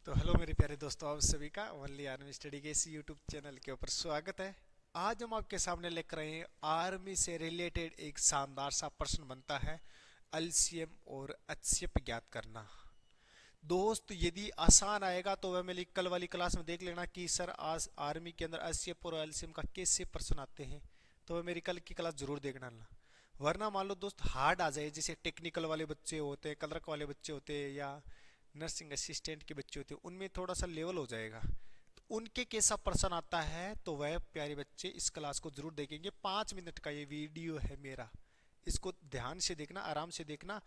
तो हेलो मेरे प्यारे दोस्तों, आप सभी का ओनली आर्मी स्टडी के इस यूट्यूब चैनल के ऊपर स्वागत है। आज हम आपके सामने लेकर आए हैं आर्मी से रिलेटेड एक शानदार सा प्रश्न बनता है एलसीएम और एचसीएफ ज्ञात करना। दोस्त यदि आसान आएगा तो वह मेरी कल वाली क्लास में देख लेना कि सर आज आर्मी के अंदर एचसीएफ और एलसीएम का कैसे प्रश्न आते हैं, तो वह मेरी कल की क्लास जरूर देखना ना। वरना मान लो दोस्त हार्ड आ जाए, जैसे टेक्निकल वाले बच्चे होते हैं, क्लर्क वाले बच्चे होते हैं या नर्सिंग असिस्टेंट के बच्चे होते हैं, उनमें थोड़ा सा लेवल हो जाएगा। तो उनके कैसा प्रश्न आता है तो वह प्यारे बच्चे इस क्लास को जरूर देखेंगे। 5 मिनट का ये वीडियो है मेरा, इसको ध्यान से देखना, आराम से देखना।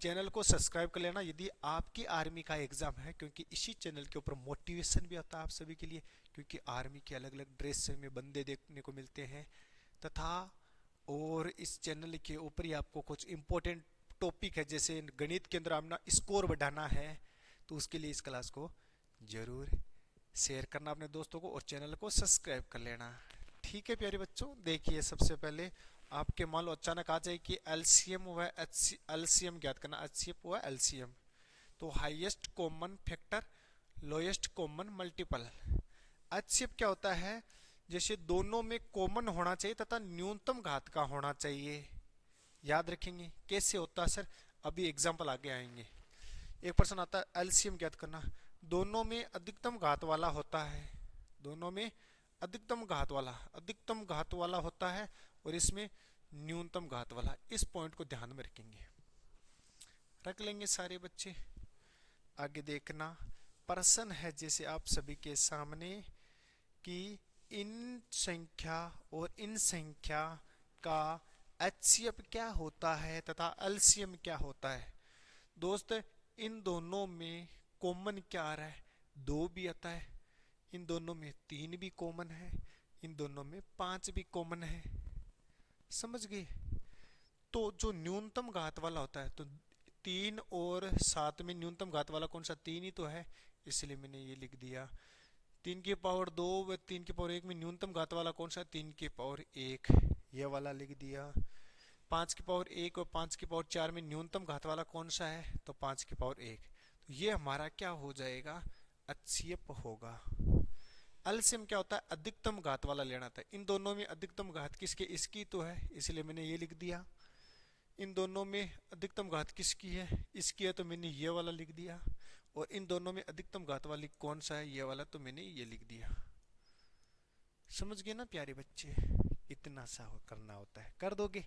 चैनल को सब्सक्राइब कर लेना यदि आपकी आर्मी का एग्जाम है, क्योंकि इसी चैनल के ऊपर मोटिवेशन भी आता है आप सभी के लिए, क्योंकि आर्मी के अलग अलग ड्रेस में बंदे देखने को मिलते हैं तथा और इस चैनल के ऊपर ही आपको कुछ इंपॉर्टेंट टॉपिक है, जैसे गणित के अंदर अपना स्कोर बढ़ाना है, तो उसके लिए इस क्लास को जरूर शेयर करना अपने दोस्तों को और चैनल को सब्सक्राइब कर लेना। ठीक है प्यारे बच्चों, देखिए सबसे पहले आपके मान लो अचानक आ जाए कि एलसीएम व एलसीएम ज्ञात करना, एचसीएफ व एलसीएम। तो highest common factor, lowest common multiple. HCF क्या होता है, जैसे दोनों में कॉमन होना चाहिए तथा न्यूनतम घात का होना चाहिए। याद रखेंगे कैसे होता है सर, अभी एग्जाम्पल आगे आएंगे। एक प्रश्न आता है एलसीएम ज्ञात करना, दोनों में अधिकतम घात वाला होता है, दोनों में अधिकतम घात वाला होता है और इसमें न्यूनतम घात वाला। इस पॉइंट को ध्यान में रखेंगे, रख लेंगे सारे बच्चे। आगे देखना प्रश्न है जैसे आप सभी के सामने कि इन संख्या और इन संख्या का एचसीएफ क्या होता है तथा एलसीएम क्या होता है। दोस्त इन दोनों में कॉमन क्या आ रहा है, 2 भी आता है, इन दोनों में 3 भी कॉमन है, इन दोनों में 5 भी कॉमन है। समझ गए। तो जो न्यूनतम घात वाला होता है, तो 3 और 7 में न्यूनतम घात वाला कौन सा, 3 ही तो है, इसलिए मैंने ये लिख दिया। 3 की पावर 2 व 3 की पावर 1 में न्यूनतम घात वाला कौन सा, 3 की पावर 1, ये वाला लिख दिया। 5 की पावर 1 और 5 की पावर 4 में न्यूनतम घात वाला कौन सा है, तो 5 की पावर 1। तो ये हमारा क्या हो जाएगा, एचसीएफ होगा। एलसीएम क्या होता है, अधिकतम घात वाला लेना था। इन दोनों में अधिकतम घात किसके, इसकी तो है, इसलिए मैंने ये लिख दिया। इन दोनों में अधिकतम घात किसकी है, इसकी है, तो मैंने ये वाला लिख दिया। और इन दोनों में अधिकतम घात वाली कौन सा है, ये वाला, तो मैंने ये लिख दिया। समझ गए ना प्यारे बच्चे, इतना सा करना होता है, कर दोगे।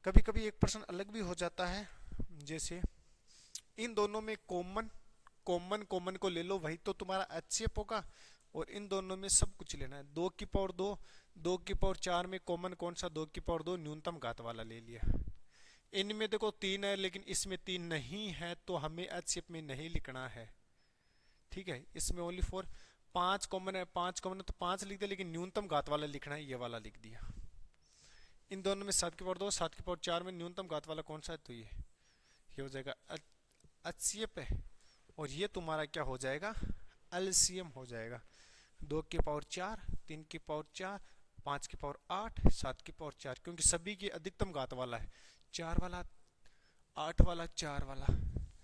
कभी कभी एक प्रश्न अलग भी हो जाता है, जैसे इन दोनों में कॉमन को ले लो, वही तो तुम्हारा एचसीएफ होगा। और इन दोनों में सब कुछ लेना है, 2 की पावर 2, 2 की पावर 4 में कॉमन कौन सा, 2 की पावर 2 न्यूनतम घात वाला ले लिया। इनमें देखो 3 है लेकिन इसमें 3 नहीं है, तो हमें एचसीएफ में नहीं लिखना है। ठीक है, इसमें ओनली 4, 5 कॉमन है, 5 कॉमन है तो 5 लिख दिया, लेकिन न्यूनतम घात वाला लिखना है, ये वाला लिख दिया। इन दोनों में 7 की पावर 2, 7 की पावर 4 में न्यूनतम घात वाला कौन सा है, तो ये हो जाएगा एचसीएफ है। और ये तुम्हारा क्या हो जाएगा, एलसीएम हो जाएगा। 2 की पावर 4, 3 की पावर 4, 5 की पावर 8, 7 की पावर 4, क्योंकि सभी की अधिकतम घात वाला है, 4 वाला, 8 वाला, 4 वाला।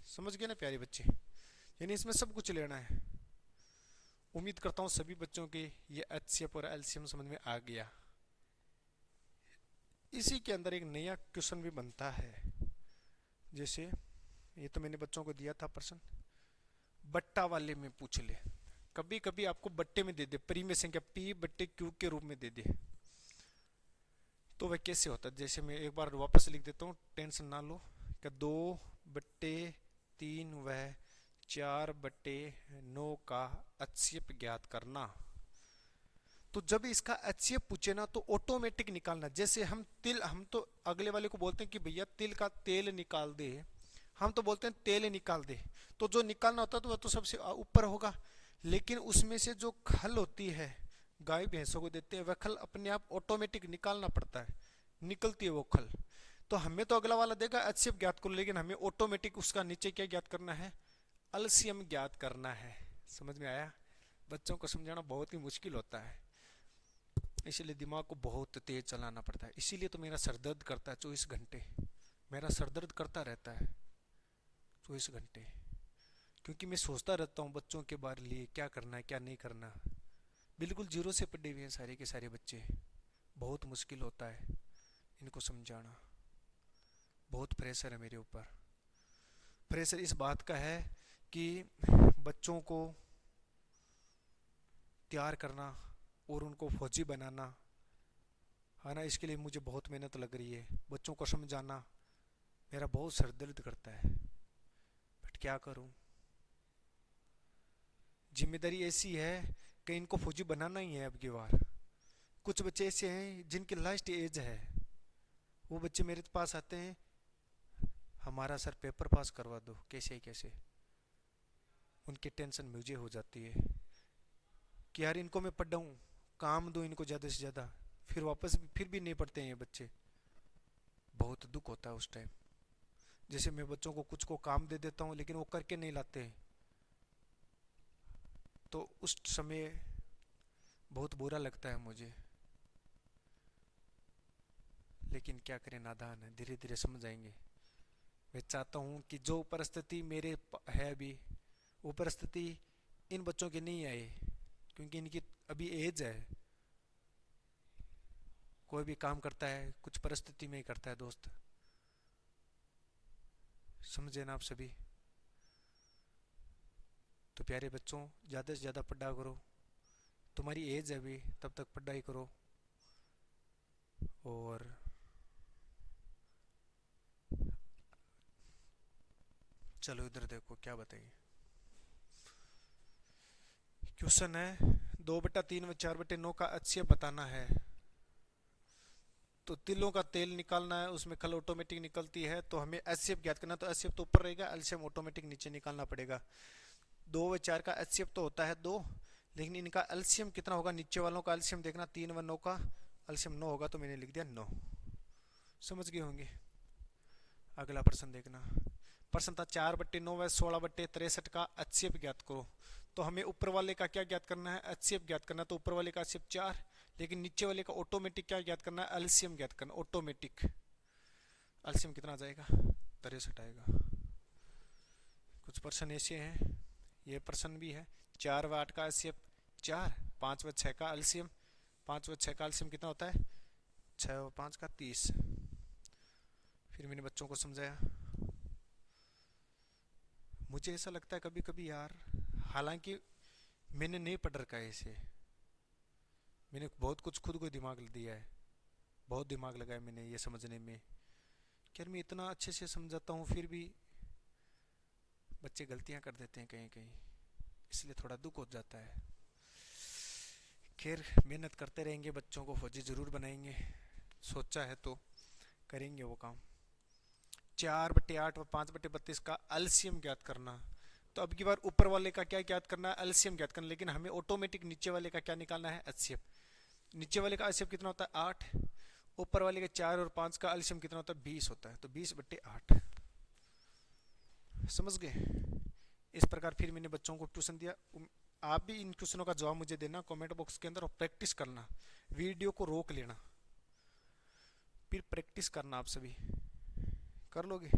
समझ गए ना प्यारे बच्चे, यानी इसमें सब कुछ लेना है। उम्मीद करता हूँ सभी बच्चों के ये एचसीएफ और एलसीएम समझ में आ गया। इसी के अंदर एक नया क्वेश्चन भी बनता है, जैसे ये तो मैंने बच्चों को दिया था प्रश्न, बट्टा वाले में पूछ ले। कभी कभी आपको बट्टे में दे दे, परिमेय संख्या p बट्टे q के रूप में दे दे, तो वह कैसे होता है। जैसे मैं एक बार वापस लिख देता हूँ, टेंशन ना लो। क्या 2/3 व 4/9 का एचसीएफ ज्ञात करना। तो जब इसका एचसीएफ पूछे ना तो ऑटोमेटिक निकालना। जैसे हम तो अगले वाले को बोलते हैं कि भैया तिल का तेल निकाल दे, हम तो बोलते हैं तेल निकाल दे, तो जो निकालना होता है तो वह तो सबसे ऊपर होगा, लेकिन उसमें से जो खल होती है गाय भैंसों को देते हैं, वह खल अपने आप ऑटोमेटिक निकालना पड़ता है, निकलती है वो खल। तो हमें तो अगला वाला देगा एचसीएफ ज्ञात करो, लेकिन हमें ऑटोमेटिक उसका नीचे क्या ज्ञात करना है, एलसीएम ज्ञात करना है। समझ में आया। बच्चों को समझाना बहुत ही मुश्किल होता है, इसलिए दिमाग को बहुत तेज चलाना पड़ता है। इसीलिए तो मेरा सर दर्द करता है 24 घंटे, मेरा सर दर्द करता रहता है 24 घंटे, क्योंकि मैं सोचता रहता हूँ बच्चों के बारे लिए, क्या करना है क्या नहीं करना। बिल्कुल जीरो से पढ़े हुए हैं सारे के सारे बच्चे। बहुत मुश्किल होता है इनको समझाना। बहुत प्रेशर है मेरे ऊपर। प्रेशर इस बात का है कि बच्चों को तैयार करना और उनको फौजी बनाना है ना, इसके लिए मुझे बहुत मेहनत लग रही है। बच्चों को समझाना मेरा बहुत सर दर्द करता है, बट क्या करूं। जिम्मेदारी ऐसी है कि इनको फौजी बनाना ही है अब की बार। कुछ बच्चे ऐसे हैं जिनकी लास्ट एज है, वो बच्चे मेरे पास आते हैं, हमारा सर पेपर पास करवा दो, कैसे कैसे। उनकी टेंशन मुझे हो जाती है कि यार इनको मैं पढ़ाऊँ, काम दूँ इनको ज़्यादा से ज़्यादा, फिर भी नहीं पढ़ते हैं ये बच्चे। बहुत दुख होता है उस टाइम। जैसे मैं बच्चों को कुछ को काम दे देता हूँ लेकिन वो करके नहीं लाते हैं, तो उस समय बहुत बुरा लगता है मुझे। लेकिन क्या करें, नादान है, धीरे धीरे समझ आएंगे। मैं चाहता हूँ कि जो परिस्थिति मेरे है अभी, वो परिस्थिति इन बच्चों की नहीं आए, क्योंकि इनकी अभी एज है। कोई भी काम करता है कुछ परिस्थिति में ही करता है दोस्त, समझे ना आप सभी। तो प्यारे बच्चों, ज़्यादा से ज़्यादा पढ़ा करो, तुम्हारी एज है अभी, तब तक पढ़ाई करो। और चलो इधर देखो क्या बताइए। क्वेश्चन है 2/3 व 4/9 का HCF बताना है। तो तिलों का तेल निकालना है, उसमें खल ऑटोमेटिक निकलती है, तो हमें HCF ज्ञात करना। तो HCF तो ऊपर रहेगा, एलसीएम ऑटोमेटिक नीचे निकालना पड़ेगा। 2 व 4 का HCF तो होता है 2, लेकिन इनका एलसीएम कितना होगा, नीचे वालों का एलसीएम देखना। 3 व 9 का एलसीएम 9 होगा, तो मैंने लिख दिया 9। समझ गए होंगे। अगला प्रश्न देखना। प्रश्न था 4/9 व 16/63 का HCF ज्ञात करो। तो हमें ऊपर वाले का क्या ज्ञात करना है, HCF ज्ञात करना। तो ऊपर वाले का HCF 4, लेकिन नीचे वाले का ऑटोमेटिक क्या ज्ञात करना है, एलसीएम ज्ञात करना। ऑटोमेटिक एलसीएम कितना आ जाएगा, 63 आएगा। कुछ प्रश्न ऐसे हैं, ये प्रश्न भी है। 4 व 8 का HCF 4, 5 व 6 का एलसीएम, 5 व 6 का एलसीएम कितना होता है, 6 व 5 का 30। फिर मैंने बच्चों को समझाया। मुझे ऐसा लगता है कभी कभी यार, हालांकि मैंने नहीं पढ़ रखा है इसे, मैंने बहुत कुछ खुद को दिमाग दिया है, बहुत दिमाग लगाया मैंने ये समझने में कि यार मैं इतना अच्छे से समझाता हूँ, फिर भी बच्चे गलतियाँ कर देते हैं कहीं कहीं, इसलिए थोड़ा दुख हो जाता है। खैर मेहनत करते रहेंगे, बच्चों को फौजी ज़रूर बनाएंगे, सोचा है तो करेंगे वो काम। 4/8 व 5/32 का एलसीएम ज्ञात करना। तो अब की बार ऊपर वाले का क्या ज्ञात करना है, एलसीएम ज्ञात करना, लेकिन हमें ऑटोमेटिक नीचे वाले का क्या निकालना है, एचसीएफ। नीचे वाले का एचसीएफ कितना होता है, 8। ऊपर वाले के 4 और 5 का एलसीएम कितना होता है, 20 होता है। तो 20/8। समझ गए। इस प्रकार फिर मैंने बच्चों को ट्यूशन दिया। आप भी इन क्वेश्चनों का जवाब मुझे देना कमेंट बॉक्स के अंदर, और प्रैक्टिस करना, वीडियो को रोक लेना, फिर प्रैक्टिस करना। आप सभी कर लोगे।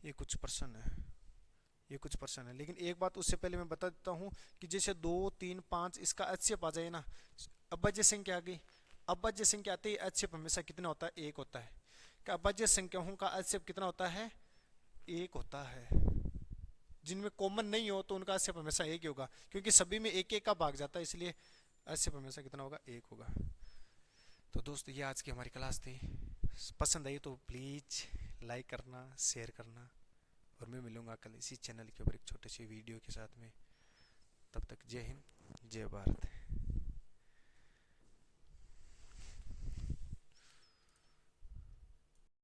ये कुछ प्रश्न है, ये कुछ प्रश्न है, लेकिन एक बात उससे पहले मैं बता देता हूँ कि जैसे 2, 3, 5 इसका HCF आ जाए ना, अभाज्य संख्या आ गई। अभाज्य संख्या आते ही HCF हमेशा कितना होता है, 1 होता है। क्या अभाज्य संख्याओं का HCF कितना होता है, 1 होता है। जिनमें कॉमन नहीं हो तो उनका HCF हमेशा 1 ही होगा, क्योंकि सभी में 1 1 का भाग जाता है, इसलिए HCF हमेशा कितना होगा, 1 होगा। तो दोस्तों ये आज की हमारी क्लास थी। पसंद आई तो प्लीज़ लाइक करना, शेयर करना, और मैं मिलूंगा कल इसी चैनल के ऊपर एक छोटे से वीडियो के साथ में। तब तक जय हिंद, जय भारत।